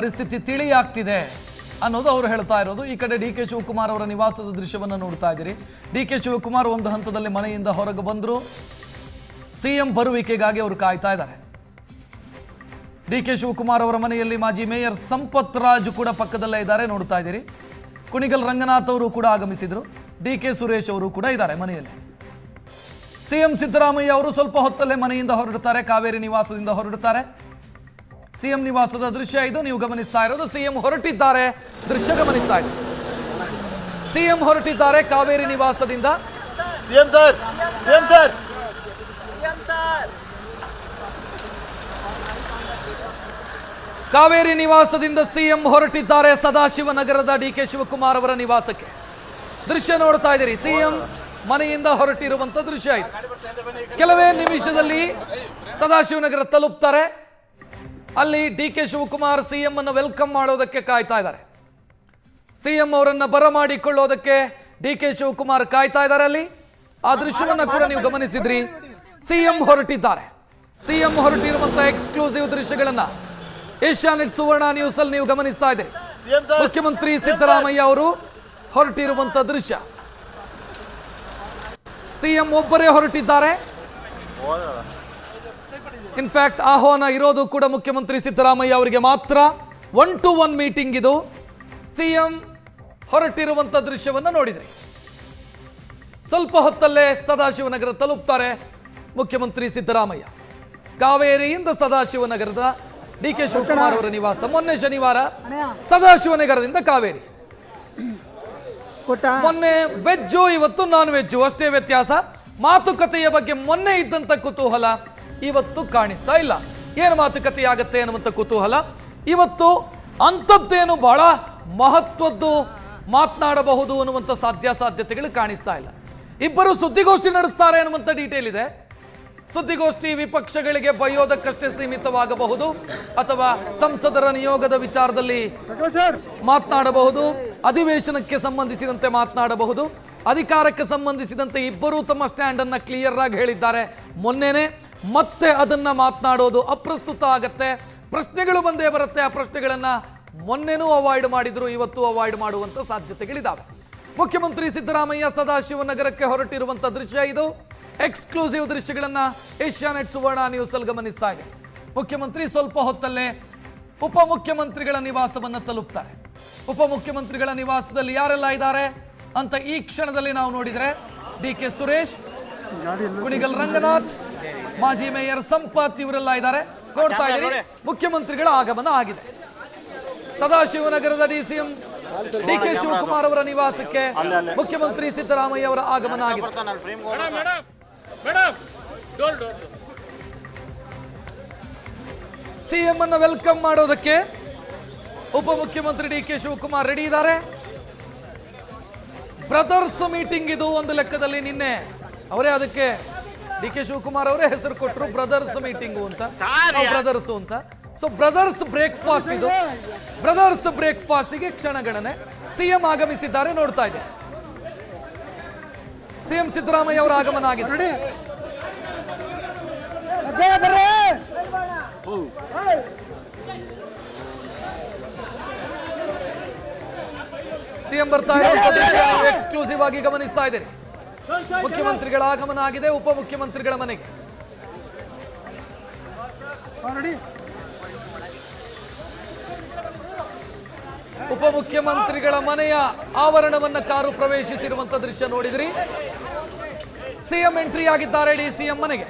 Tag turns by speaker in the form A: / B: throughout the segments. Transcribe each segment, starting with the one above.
A: ಪರಿಸ್ಥಿತಿ ತಿಳಿಯಾಗ್ತಿದೆ ಅನ್ನೋದು ಅವರು ಹೇಳ್ತಾ ಇರೋದು. ಈ ಕಡೆ ಡಿ ಕೆ ಶಿವಕುಮಾರ್ ಅವರ ನಿವಾಸದ ದೃಶ್ಯವನ್ನು ನೋಡ್ತಾ ಇದ್ದೀರಿ. ಡಿ ಕೆ ಶಿವಕುಮಾರ್ ಒಂದು ಹಂತದಲ್ಲಿ ಮನೆಯಿಂದ ಹೊರಗೆ ಬಂದರು. ಸಿಎಂ ಬರುವಿಕೆಗಾಗಿ ಅವರು ಕಾಯ್ತಾ ಇದ್ದಾರೆ. ಡಿ ಕೆ ಶಿವಕುಮಾರ್ ಅವರ ಮನೆಯಲ್ಲಿ ಮಾಜಿ ಮೇಯರ್ ಸಂಪತ್ ರಾಜ್ ಕೂಡ ಪಕ್ಕದಲ್ಲೇ ಇದ್ದಾರೆ, ನೋಡ್ತಾ ಇದ್ದೀರಿ. ಕುಣಿಗಲ್ ರಂಗನಾಥ್ ಅವರು ಕೂಡ ಆಗಮಿಸಿದ್ರು. ಡಿ ಕೆ ಸುರೇಶ್ ಅವರು ಕೂಡ ಇದ್ದಾರೆ ಮನೆಯಲ್ಲಿ. ಸಿಎಂ ಸಿದ್ದರಾಮಯ್ಯ ಅವರು ಸ್ವಲ್ಪ ಹೊತ್ತಲ್ಲೇ ಮನೆಯಿಂದ ಹೊರಡುತ್ತಾರೆ, ಕಾವೇರಿ ನಿವಾಸದಿಂದ ಹೊರಡುತ್ತಾರೆ. ಸಿಎಂ ನಿವಾಸದ ದೃಶ್ಯ ಇದು, ನೀವು ಗಮನಿಸ್ತಾ ಇರೋದು. ಸಿಎಂ ಹೊರಟಿದ್ದಾರೆ, ದೃಶ್ಯ ಗಮನಿಸ್ತಾ ಇದ್ದೀವಿ. ಸಿಎಂ ಹೊರಟಿದ್ದಾರೆ ಕಾವೇರಿ ನಿವಾಸದಿಂದ. ಕಾವೇರಿ ನಿವಾಸದಿಂದ ಸಿಎಂ ಹೊರಟಿದ್ದಾರೆ ಸದಾಶಿವನಗರದ ಡಿ ಕೆ ಶಿವಕುಮಾರ್ ಅವರ ನಿವಾಸಕ್ಕೆ. ದೃಶ್ಯ ನೋಡ್ತಾ ಇದ್ದೀರಿ, ಸಿಎಂ ಮನೆಯಿಂದ ಹೊರಟಿರುವಂತ ದೃಶ್ಯ ಇದು. ಕೆಲವೇ ನಿಮಿಷದಲ್ಲಿ ಸದಾಶಿವನಗರ ತಲುಪ್ತಾರೆ. ಅಲ್ಲಿ ಡಿ ಕೆ ಶಿವಕುಮಾರ್ ಸಿಎಂ ಅನ್ನು ವೆಲ್ಕಮ್ ಮಾಡೋದಕ್ಕೆ ಕಾಯ್ತಾ ಇದ್ದಾರೆ. ಸಿಎಂ ಅವರನ್ನ ಬರಮಾಡಿಕೊಳ್ಳೋದಕ್ಕೆ ಡಿ ಕೆ ಶಿವಕುಮಾರ್ ಕಾಯ್ತಾ ಇದ್ದಾರೆ. ಅಲ್ಲಿ ಆ ದೃಶ್ಯವನ್ನ ಕೂಡ ನೀವು ಗಮನಿಸಿದ್ರಿ. ಸಿಎಂ ಹೊರಟಿದ್ದಾರೆ. ಸಿಎಂ ಹೊರಟಿರುವಂತಹ ಎಕ್ಸ್ಕ್ಲೂಸಿವ್ ದೃಶ್ಯಗಳನ್ನ ಏಷ್ಯಾನೆಟ್ ಸುವರ್ಣ ನ್ಯೂಸ್ ಅಲ್ಲಿ ನೀವು ಗಮನಿಸ್ತಾ ಇದ್ದೀರಿ. ಮುಖ್ಯಮಂತ್ರಿ ಸಿದ್ದರಾಮಯ್ಯ ಅವರು ಹೊರಟಿರುವಂತ ದೃಶ್ಯ. ಸಿಎಂ ಒಬ್ಬರೇ ಹೊರಟಿದ್ದಾರೆ. ಇನ್ಫ್ಯಾಕ್ಟ್ ಆಹ್ವಾನ ಇರೋದು ಕೂಡ ಮುಖ್ಯಮಂತ್ರಿ ಸಿದ್ದರಾಮಯ್ಯ ಅವರಿಗೆ ಮಾತ್ರ. 1-to-1 ಮೀಟಿಂಗ್ ಇದು. ಸಿಎಂ ಹೊರಟಿರುವಂತ ದೃಶ್ಯವನ್ನ ನೋಡಿದ್ರಿ. ಸ್ವಲ್ಪ ಹೊತ್ತಲ್ಲೇ ಸದಾಶಿವನಗರ ತಲುಪ್ತಾರೆ ಮುಖ್ಯಮಂತ್ರಿ ಸಿದ್ದರಾಮಯ್ಯ. ಕಾವೇರಿಯಿಂದ ಸದಾಶಿವನಗರದ ಡಿ ಕೆ ಶಿವಕುಮಾರ್ ಅವರ ನಿವಾಸ. ಮೊನ್ನೆ ಶನಿವಾರ ಸದಾಶಿವನಗರದಿಂದ ಕಾವೇರಿ. ಮೊನ್ನೆ ವೆಜ್ಜು, ಇವತ್ತು ನಾನ್ ವೆಜ್ಜು, ಅಷ್ಟೇ ವ್ಯತ್ಯಾಸ. ಮಾತುಕತೆಯ ಬಗ್ಗೆ ಮೊನ್ನೆ ಇದ್ದಂತ ಕುತೂಹಲ ಇವತ್ತು ಕಾಣಿಸ್ತಾ ಇಲ್ಲ. ಏನು ಮಾತುಕತೆ ಆಗತ್ತೆ ಅನ್ನುವಂಥ ಕುತೂಹಲ ಇವತ್ತು ಅಂಥದ್ದೇನು ಬಹಳ ಮಹತ್ವದ್ದು ಮಾತನಾಡಬಹುದು ಅನ್ನುವಂಥ ಸಾಧ್ಯತೆಗಳು ಕಾಣಿಸ್ತಾ ಇಲ್ಲ. ಇಬ್ಬರು ಸುದ್ದಿಗೋಷ್ಠಿ ನಡೆಸ್ತಾರೆ ಅನ್ನುವಂಥ ಡೀಟೇಲ್ ಇದೆ. ಸುದ್ದಿಗೋಷ್ಠಿ ವಿಪಕ್ಷಗಳಿಗೆ ಬೈಯೋದಕ್ಕಷ್ಟೇ ಸೀಮಿತವಾಗಬಹುದು, ಅಥವಾ ಸಂಸದರ ನಿಯೋಗದ ವಿಚಾರದಲ್ಲಿ ಮಾತನಾಡಬಹುದು, ಅಧಿವೇಶನಕ್ಕೆ ಸಂಬಂಧಿಸಿದಂತೆ ಮಾತನಾಡಬಹುದು, ಅಧಿಕಾರಕ್ಕೆ ಸಂಬಂಧಿಸಿದಂತೆ ಇಬ್ಬರೂ ತಮ್ಮ ಸ್ಟ್ಯಾಂಡ್ ಅನ್ನ ಕ್ಲಿಯರ್ ಆಗಿ ಹೇಳಿದ್ದಾರೆ. ಮೊನ್ನೆನೆ ಮತ್ತೆ ಅದನ್ನ ಮಾತನಾಡೋದು ಅಪ್ರಸ್ತುತ ಆಗತ್ತೆ. ಪ್ರಶ್ನೆಗಳು ಬಂದೇ ಬರುತ್ತೆ. ಆ ಪ್ರಶ್ನೆಗಳನ್ನ ಮೊನ್ನೆನೂ ಅವಾಯ್ಡ್ ಮಾಡಿದ್ರು, ಇವತ್ತು ಅವಾಯ್ಡ್ ಮಾಡುವಂತ ಸಾಧ್ಯತೆಗಳಿದ್ದಾವೆ. ಮುಖ್ಯಮಂತ್ರಿ ಸಿದ್ದರಾಮಯ್ಯ ಸದಾಶಿವನಗರಕ್ಕೆ ಹೊರಟಿರುವಂತ ದೃಶ್ಯ ಇದು. ಎಕ್ಸ್ಕ್ಲೂಸಿವ್ ದೃಶ್ಯಗಳನ್ನ ಏಷ್ಯಾನೆಟ್ ಸುವರ್ಣ ನ್ಯೂಸ್ ಅಲ್ಲಿ ಗಮನಿಸ್ತಾ ಇದೆ. ಮುಖ್ಯಮಂತ್ರಿ ಸ್ವಲ್ಪ ಹೊತ್ತಲ್ಲೇ ಉಪಮುಖ್ಯಮಂತ್ರಿಗಳ ನಿವಾಸವನ್ನ ತಲುಪ್ತಾರೆ. ಉಪಮುಖ್ಯಮಂತ್ರಿಗಳ ನಿವಾಸದಲ್ಲಿ ಯಾರೆಲ್ಲ ಇದ್ದಾರೆ ಅಂತ ಈ ಕ್ಷಣದಲ್ಲಿ ನಾವು ನೋಡಿದ್ರೆ ಡಿ ಕೆ ಸುರೇಶ್, ಕುಣಿಗಲ್ ರಂಗನಾಥ್, ಮಾಜಿ ಮೇಯರ್ ಸಂಪತ್ ಇವರೆಲ್ಲ ಇದ್ದಾರೆ. ನೋಡ್ತಾ ಇದ್ದೀರಿ, ಮುಖ್ಯಮಂತ್ರಿಗಳ ಆಗಮನ ಆಗಿದೆ. ಸದಾಶಿವನಗರದ ಡಿಸಿಎಂ ಡಿ ಕೆ ಶಿವಕುಮಾರ್ ಅವರ ನಿವಾಸಕ್ಕೆ ಮುಖ್ಯಮಂತ್ರಿ ಸಿದ್ದರಾಮಯ್ಯ ಅವರ ಆಗಮನ ಆಗಿದೆ. ಸಿಎಂ ಅನ್ನ ವೆಲ್ಕಮ್ ಮಾಡೋದಕ್ಕೆ ಉಪಮುಖ್ಯಮಂತ್ರಿ ಡಿ ಕೆ ಶಿವಕುಮಾರ್ ರೆಡಿ ಇದ್ದಾರೆ. ಬ್ರದರ್ಸ್ ಮೀಟಿಂಗ್ ಇದು ಒಂದು ಲೆಕ್ಕದಲ್ಲಿ. ನಿನ್ನೆ ಅವರೇ ಅದಕ್ಕೆ ಡಿ ಕೆ ಶಿವಕುಮಾರ್ ಅವರೇ ಹೆಸರು ಕೊಟ್ಟರು, ಬ್ರದರ್ಸ್ ಮೀಟಿಂಗು ಅಂತ, ಬ್ರದರ್ಸ್ ಅಂತ. ಸೊ ಬ್ರದರ್ಸ್ ಬ್ರೇಕ್ಫಾಸ್ಟ್ ಇದು. ಬ್ರದರ್ಸ್ ಬ್ರೇಕ್ಫಾಸ್ಟ್ಗೆ ಕ್ಷಣಗಣನೆ. ಸಿಎಂ ಆಗಮಿಸಿದ್ದಾರೆ, ನೋಡ್ತಾ ಇದೆ. ಸಿಎಂ ಸಿದ್ದರಾಮಯ್ಯ ಅವರ ಆಗಮನ ಆಗಿದೆ. ಸಿಎಂ ಬರ್ತಾ ಇರುವಂತಹ ಎಕ್ಸ್ಕ್ಲೂಸಿವ್ ಆಗಿ ಗಮನಿಸ್ತಾ ಇದ್ದೀರಿ. ಮುಖ್ಯಮಂತ್ರಿಗಳ ಆಗಮನ ಆಗಿದೆ ಉಪಮುಖ್ಯಮಂತ್ರಿಗಳ ಮನೆಗೆ. ಉಪಮುಖ್ಯಮಂತ್ರಿಗಳ ಮನೆಯ ಆವರಣವನ್ನ ಕಾರು ಪ್ರವೇಶಿಸಿರುವಂತ ದೃಶ್ಯ ನೋಡಿದ್ರಿ. ಸಿಎಂ ಎಂಟ್ರಿ ಆಗಿದ್ದಾರೆ ಡಿಸಿಎಂ ಮನೆಗೆ.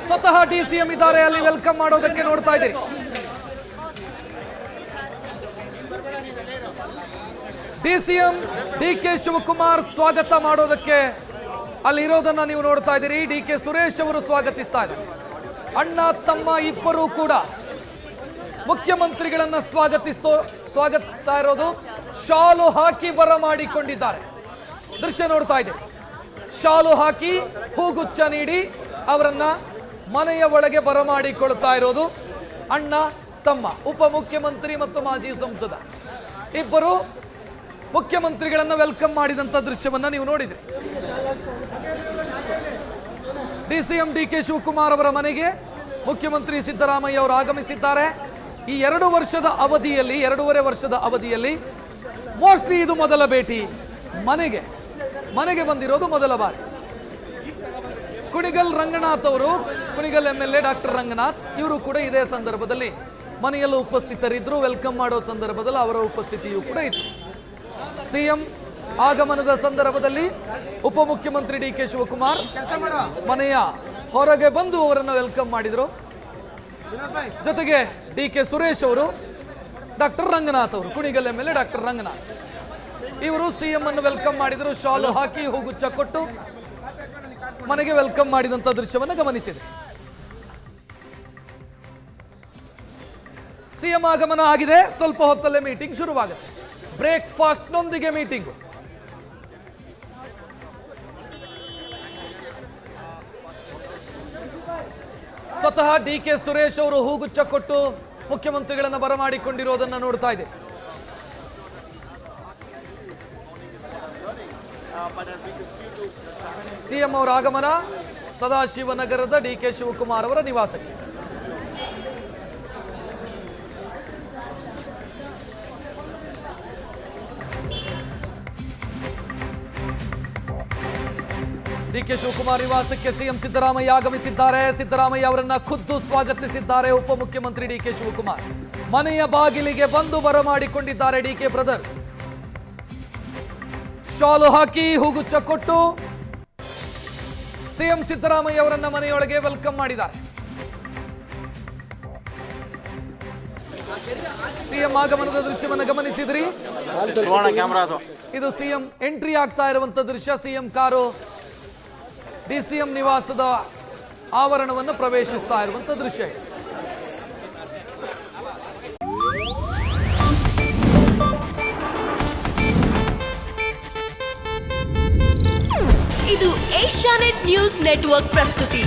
A: ಸ್ವತಃ ಡಿಸಿಎಂ ಇದ್ದಾರೆ ಅಲ್ಲಿ ವೆಲ್ಕಮ್ ಮಾಡೋದಕ್ಕೆ. ನೋಡ್ತಾ ಇದ್ದೀರಿ, ಡಿಸಿಎಂ ಡಿ ಕೆ ಶಿವಕುಮಾರ್ ಸ್ವಾಗತ ಮಾಡೋದಕ್ಕೆ ಅಲ್ಲಿ ಇರೋದನ್ನ ನೀವು ನೋಡ್ತಾ ಇದ್ದೀರಿ. ಡಿ ಕೆ ಸುರೇಶ್ ಅವರು ಸ್ವಾಗತಿಸ್ತಾ ಇದ್ದಾರೆ. ಅಣ್ಣ ತಮ್ಮ ಇಬ್ಬರೂ ಕೂಡ ಮುಖ್ಯಮಂತ್ರಿಗಳನ್ನ ಸ್ವಾಗತಿಸ್ತಾ ಇರೋದು. ಶಾಲು ಹಾಕಿ ಬರಮಾಡಿಕೊಂಡಿದ್ದಾರೆ. ದೃಶ್ಯ ನೋಡ್ತಾ ಇದ್ದೀರಿ. ಶಾಲು ಹಾಕಿ ಹೂಗುಚ್ಛ ನೀಡಿ ಅವರನ್ನ ಮನೆಯ ಒಳಗೆ ಬರಮಾಡಿಕೊಳ್ತಾ ಇರೋದು ಅಣ್ಣ ತಮ್ಮ, ಉಪಮುಖ್ಯಮಂತ್ರಿ ಮತ್ತು ಮಾಜಿ ಸಂಸದ ಇಬ್ಬರು ಮುಖ್ಯಮಂತ್ರಿಗಳನ್ನ ವೆಲ್ಕಮ್ ಮಾಡಿದಂತ ದೃಶ್ಯವನ್ನ ನೀವು ನೋಡಿದ್ರಿ. ಡಿಸಿಎಂ ಡಿ ಕೆ ಶಿವಕುಮಾರ್ ಅವರ ಮನೆಗೆ ಮುಖ್ಯಮಂತ್ರಿ ಸಿದ್ದರಾಮಯ್ಯ ಅವರು ಆಗಮಿಸಿದ್ದಾರೆ. ಈ 2 ವರ್ಷದ ಅವಧಿಯಲ್ಲಿ 2.5 ವರ್ಷದ ಅವಧಿಯಲ್ಲಿ ಮೋಸ್ಟ್ಲಿ ಇದು ಮೊದಲ ಭೇಟಿ. ಮನೆಗೆ ಬಂದಿರೋದು ಮೊದಲ ಬಾರಿ. ಕುಣಿಗಲ್ ರಂಗನಾಥ್ ಅವರು, ಕುಣಿಗಲ್ MLA ಡಾಕ್ಟರ್ ರಂಗನಾಥ್ ಇವರು ಕೂಡ ಇದೇ ಸಂದರ್ಭದಲ್ಲಿ ಮನೆಯಲ್ಲೂ ಉಪಸ್ಥಿತರಿದ್ರು. ವೆಲ್ಕಮ್ ಮಾಡೋ ಸಂದರ್ಭದಲ್ಲಿ ಅವರ ಉಪಸ್ಥಿತಿಯೂ ಕೂಡ ಇತ್ತು. ಸಿಎಂ ಆಗಮನದ ಸಂದರ್ಭದಲ್ಲಿ ಉಪಮುಖ್ಯಮಂತ್ರಿ DK ಶಿವಕುಮಾರ್ ಮನೆಯ ಹೊರಗೆ ಬಂದು ಅವರನ್ನು ವೆಲ್ಕಮ್ ಮಾಡಿದ್ರು. ಜೊತೆಗೆ DK ಸುರೇಶ್ ಅವರು, ಡಾಕ್ಟರ್ ರಂಗನಾಥ್ ಅವರು, ಕುಣಿಗಲ್ MLA ಡಾಕ್ಟರ್ ರಂಗನಾಥ್ ಇವರು ಸಿಎಂ ಅನ್ನು ವೆಲ್ಕಮ್ ಮಾಡಿದ್ರು. ಶಾಲು ಹಾಕಿ ಹೂಗುಚ್ಚ ಕೊಟ್ಟು ಮನೆಗೆ ವೆಲ್ಕಮ್ ಮಾಡಿದಂತ ದೃಶ್ಯವನ್ನು ಗಮನಿಸಿದೆ. ಸಿಎಂ ಆಗಮನ ಆಗಿದೆ. ಸ್ವಲ್ಪ ಹೊತ್ತಲ್ಲೇ ಮೀಟಿಂಗ್ ಶುರುವಾಗುತ್ತೆ. ಬ್ರೇಕ್ಫಾಸ್ಟ್ ನೊಂದಿಗೆ ಮೀಟಿಂಗ್. ಸ್ವತಃ DK ಸುರೇಶ್ ಅವರು ಹೂಗುಚ್ಚ ಕೊಟ್ಟು ಮುಖ್ಯಮಂತ್ರಿಗಳನ್ನು ಬರಮಾಡಿಕೊಂಡಿರೋದನ್ನ ನೋಡ್ತಾ ಇದೆ. ಸಿಎಂ ಅವರ ಆಗಮನ ಸದಾಶಿವನಗರದ DK ಶಿವಕುಮಾರ್ ಅವರ ನಿವಾಸಕ್ಕೆ. DK ಶಿವಕುಮಾರ್ ನಿವಾಸಕ್ಕೆ ಸಿಎಂ ಸಿದ್ದರಾಮಯ್ಯ ಆಗಮಿಸಿದ್ದಾರೆ. ಸಿದ್ದರಾಮಯ್ಯ ಅವರನ್ನ ಖುದ್ದು ಸ್ವಾಗತಿಸಿದ್ದಾರೆ ಉಪಮುಖ್ಯಮಂತ್ರಿ DK ಶಿವಕುಮಾರ್. ಮನೆಯ ಬಾಗಿಲಿಗೆ ಬಂದು ಬರಮಾಡಿಕೊಂಡಿದ್ದಾರೆ DK ಬ್ರದರ್ಸ್. ಶಾಲು ಹಾಕಿ ಹೂಗುಚ್ಚ ಕೊಟ್ಟು ಸಿಎಂ ಸಿದ್ದರಾಮಯ್ಯ ಅವರನ್ನ ಮನೆಯೊಳಗೆ ವೆಲ್ಕಮ್ ಮಾಡಿದ್ದಾರೆ. ಸಿಎಂ ಆಗಮನದ ದೃಶ್ಯವನ್ನು ಗಮನಿಸಿದ್ರಿ. ಇದು ಸಿಎಂ ಎಂಟ್ರಿ ಆಗ್ತಾ ಇರುವಂತ ದೃಶ್ಯ. ಸಿಎಂ ಕಾರು DCM ನಿವಾಸದ ಆವರಣವನ್ನು ಪ್ರವೇಶಿಸ್ತಾ ಇರುವಂತ ದೃಶ್ಯ.
B: ಇದು ಏಷ್ಯಾನೆಟ್ ನ್ಯೂಸ್ ನೆಟ್ವರ್ಕ್ ಪ್ರಸ್ತುತಿ.